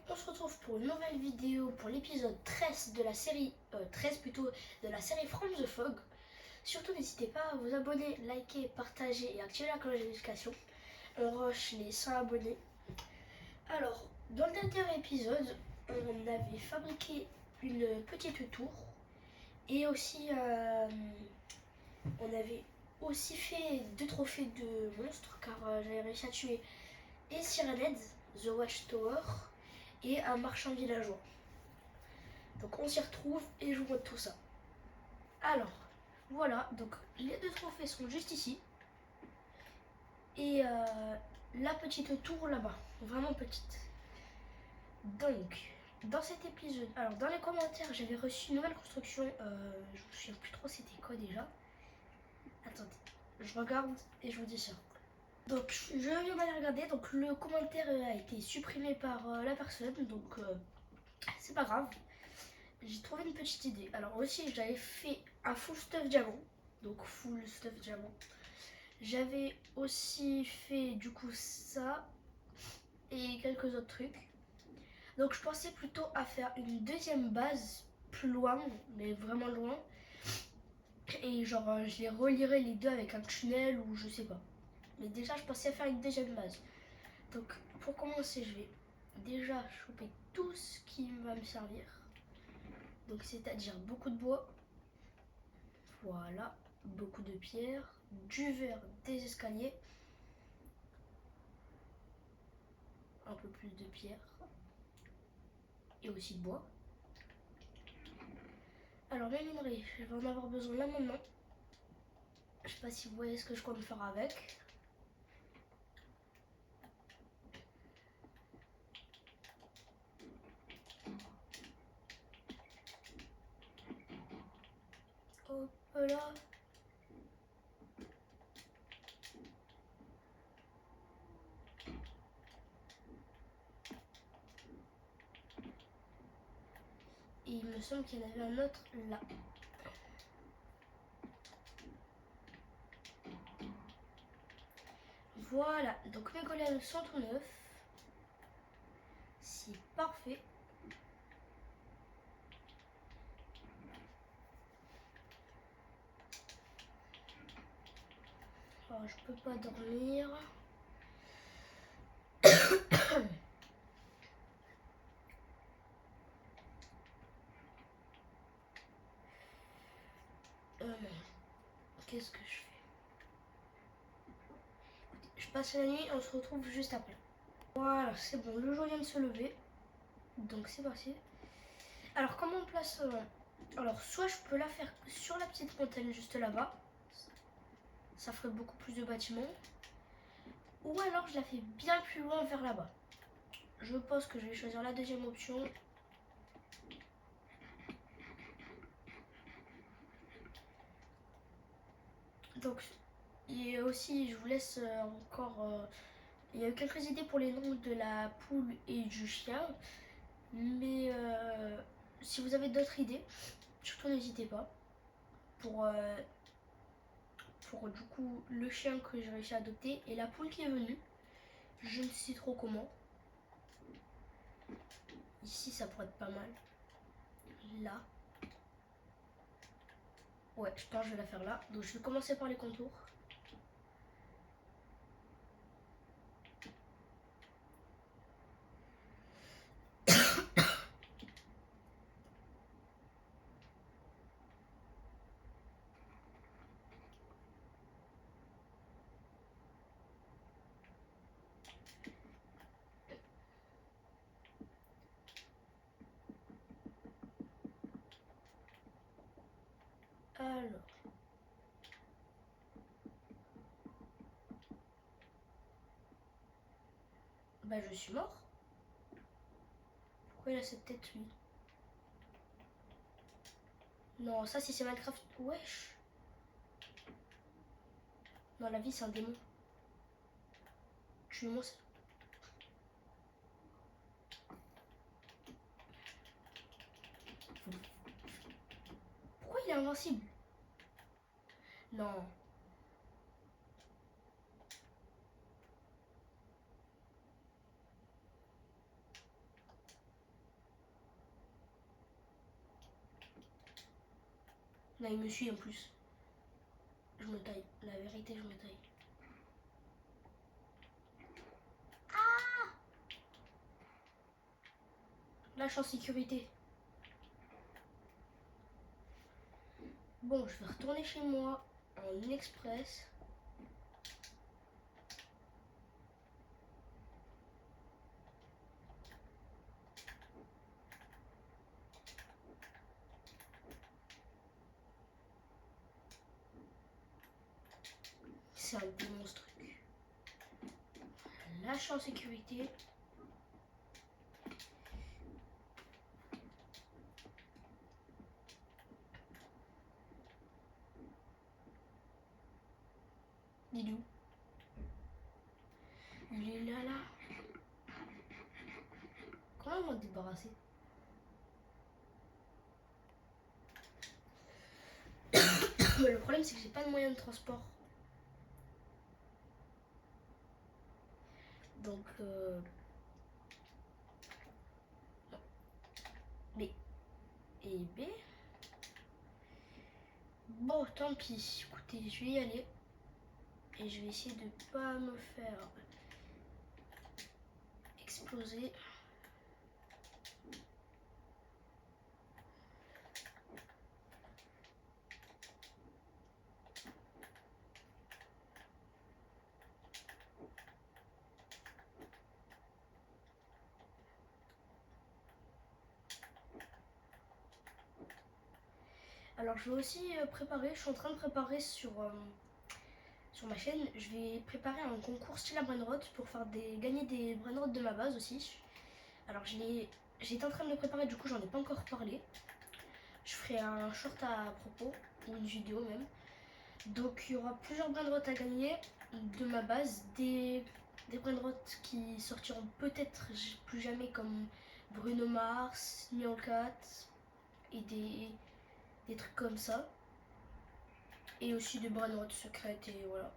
on se retrouve pour une nouvelle vidéo pour l'épisode 13 de la série, 13 plutôt, de la série From the Fog. Surtout n'hésitez pas à vous abonner, liker, partager et activer la cloche de notification. On rush les 100 abonnés. Alors, dans le dernier épisode, on avait fabriqué une petite tour et aussi on avait aussi fait 2 trophées de monstres car j'avais réussi à tuer et Sirenhead, The Watchtower et un marchand villageois. Donc on s'y retrouve et je vous montre tout ça. Alors, voilà, donc les 2 trophées sont juste ici. Et la petite tour là-bas, vraiment petite. Donc, dans cet épisode, alors dans les commentaires, j'avais reçu une nouvelle construction. Je me souviens plus trop c'était quoi déjà. Attendez, je regarde et je vous dis ça. Donc, je viens d'aller regarder. Donc, le commentaire a été supprimé par la personne. Donc, c'est pas grave. J'ai trouvé une petite idée. Alors, aussi, j'avais fait un full stuff diamant. Donc, full stuff diamant. J'avais aussi fait du coup ça et quelques autres trucs. Donc, je pensais plutôt à faire une deuxième base plus loin, mais vraiment loin. Et genre, je les relierais les deux avec un tunnel ou je sais pas. Mais déjà, je pensais faire une deuxième base. Donc, pour commencer, je vais déjà choper tout ce qui va me servir. Donc, c'est-à-dire beaucoup de bois. Voilà, beaucoup de pierres, du verre, des escaliers. Un peu plus de pierres. Et aussi de bois. Alors, les minerais, je vais en avoir besoin là maintenant. Je sais pas si vous voyez ce que je compte faire avec. Hop là. Et il me semble qu'il y en avait un autre là. Voilà, donc mes golems sont tout neufs. C'est parfait. Alors, je peux pas dormir. Qu'est-ce que je fais? Je passe la nuit, on se retrouve juste après. Voilà, c'est bon, le jour vient de se lever. Donc c'est parti. Alors comment on place alors soit je peux la faire sur la petite montagne juste là-bas. Ça ferait beaucoup plus de bâtiments. Ou alors je la fais bien plus loin vers là-bas. Je pense que je vais choisir la deuxième option. Donc, et aussi, je vous laisse encore. Il y a eu quelques idées pour les noms de la poule et du chien. Mais si vous avez d'autres idées, surtout n'hésitez pas. Pour du coup le chien que j'ai réussi à adopter et la poule qui est venue. Je ne sais trop comment. Ici, ça pourrait être pas mal. Là. Ouais, je pense que je vais la faire là. Donc, je vais commencer par les contours. Alors. Bah, je suis mort. Pourquoi il a cette tête, lui? Non, ça, si c'est Minecraft. Wesh. Non, la vie, c'est un démon. Tue-moi ça. Pourquoi il est invincible? Non. Là, il me suit en plus. Je me taille. La vérité, je me taille. Ah! Là, je suis en sécurité. Bon, je vais retourner chez moi en express. C'est un démonstre. Là, je suis en sécurité. Il est où? Il est là, là. Comment on va te débarrasser? Le problème, c'est que j'ai pas de moyen de transport. Donc, B. Et B. Bon, tant pis. Écoutez, je vais y aller. Et je vais essayer de pas me faire exploser. Alors, je vais aussi préparer. Je suis en train de préparer sur ma chaîne. Je vais préparer un concours style à Brainrot pour faire gagner des Brainrot de ma base aussi. Alors, j'étais en train de le préparer, du coup, j'en ai pas encore parlé. Je ferai un short à propos, ou une vidéo même. Donc, il y aura plusieurs Brainrot à gagner de ma base. Des Brainrot qui sortiront peut-être plus jamais, comme Bruno Mars, Nyan4 et des trucs comme ça. Et aussi des Brainrot secrètes et voilà.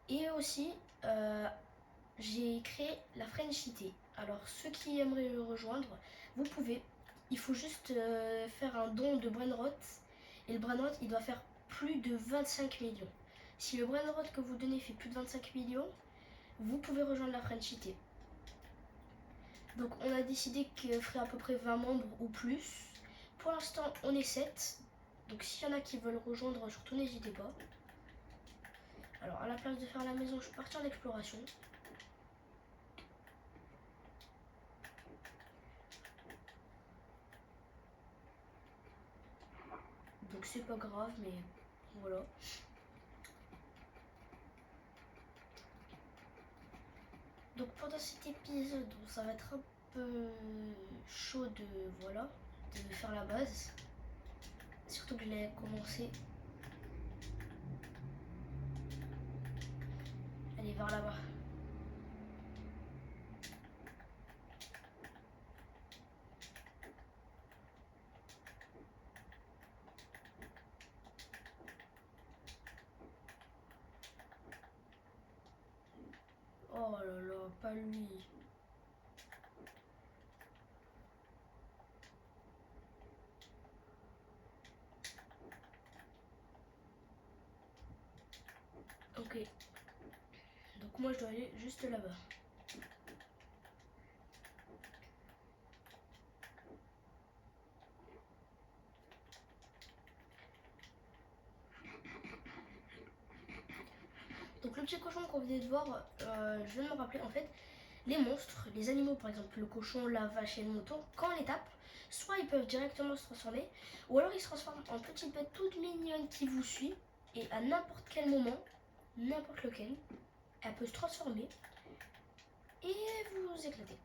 Et aussi, j'ai créé la Frenchité. Alors, ceux qui aimeraient le rejoindre, vous pouvez. Il faut juste faire un don de Brainrot. Et le Brainrot, il doit faire plus de 25 millions. Si le Brainrot que vous donnez fait plus de 25 millions, vous pouvez rejoindre la Frenchité. Donc, on a décidé qu'il ferait à peu près 20 membres ou plus. Pour l'instant, on est 7. Donc, s'il y en a qui veulent rejoindre, surtout n'hésitez pas. Alors, à la place de faire la maison, je suis partie en exploration. Donc c'est pas grave, mais voilà. Donc pendant cet épisode, ça va être un peu chaud de faire la base. Surtout que je l'ai commencé. Allez, vers là-bas. Oh là là, pas lui. Ok. Donc moi je dois aller juste là-bas. Donc le petit cochon qu'on venait de voir, je viens de me rappeler, en fait, les monstres, les animaux par exemple, le cochon, la vache et le mouton, quand on les tape, soit ils peuvent directement se transformer, ou alors ils se transforment en petites bêtes toutes mignonnes qui vous suivent, et à n'importe quel moment, n'importe lequel, elle peut se transformer et vous éclater.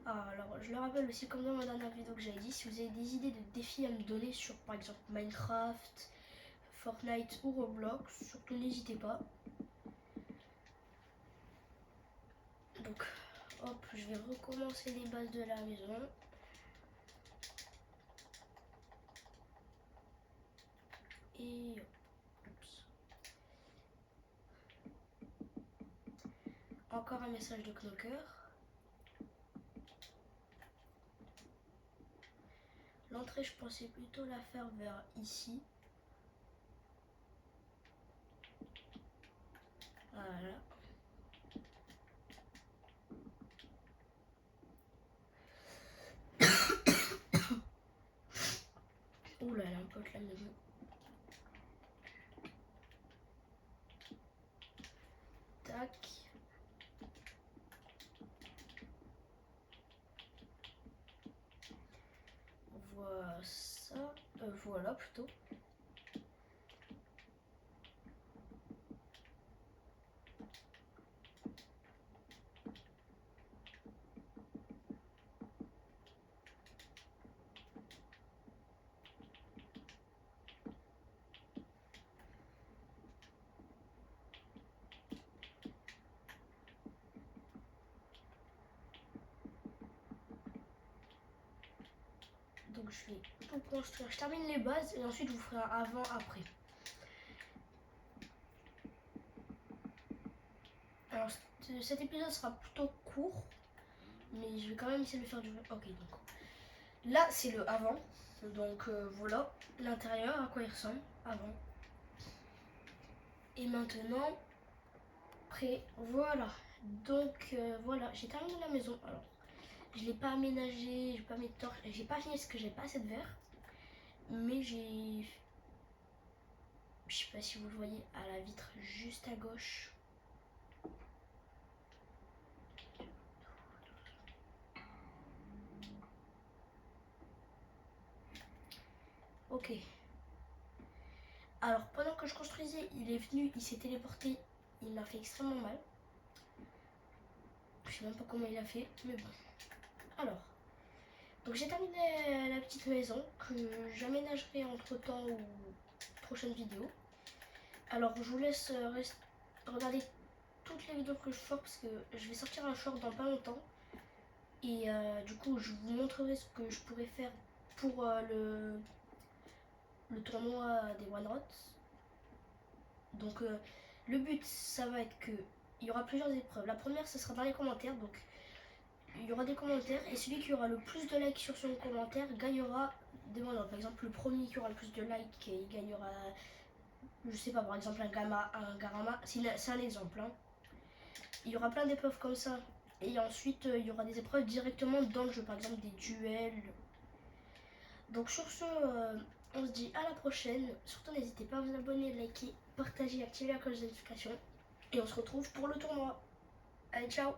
Ah, alors je le rappelle aussi, comme dans ma dernière vidéo que j'avais dit, si vous avez des idées de défis à me donner sur par exemple Minecraft, Fortnite ou Roblox, surtout n'hésitez pas. Donc hop, je vais recommencer les bases de la maison. Et oups. Encore un message de Knocker. l'entrée, je pensais plutôt la faire vers ici. Voilà. Ouh là, elle est un peu la maison. Tac. Voilà ça. Voilà plutôt. Donc je vais tout construire. Je termine les bases et ensuite je vous ferai un avant-après. Alors cet épisode sera plutôt court, mais je vais quand même essayer de le faire durer. Ok, donc là c'est le avant. Donc voilà l'intérieur, à quoi il ressemble avant. Et maintenant, prêt, voilà. Donc voilà, j'ai terminé la maison. Alors, je l'ai pas aménagé, j'ai pas mis de torche, j'ai pas fini parce que j'ai pas assez de verre. Mais j'ai... Je sais pas si vous le voyez à la vitre juste à gauche. Ok. Alors pendant que je construisais, il est venu, il s'est téléporté, il m'a fait extrêmement mal. Je sais même pas comment il a fait, mais bon. Alors, donc j'ai terminé la petite maison que j'aménagerai entre temps ou prochaine vidéo. Alors je vous laisse regarder toutes les vidéos que je sors parce que je vais sortir un short dans pas longtemps. Et du coup je vous montrerai ce que je pourrais faire pour le tournoi des One Rots. Donc le but ça va être que il y aura plusieurs épreuves. La première ce sera dans les commentaires, donc il y aura des commentaires et celui qui aura le plus de likes sur son commentaire gagnera des One Rots. Par exemple le premier qui aura le plus de likes il gagnera, je sais pas, par exemple un Garama, c'est un exemple hein. Il y aura plein d'épreuves comme ça et ensuite il y aura des épreuves directement dans le jeu, par exemple des duels. Donc sur ce, on se dit à la prochaine. Surtout n'hésitez pas à vous abonner, liker, partager, activer la cloche de notification. Et on se retrouve pour le tournoi. Allez, ciao!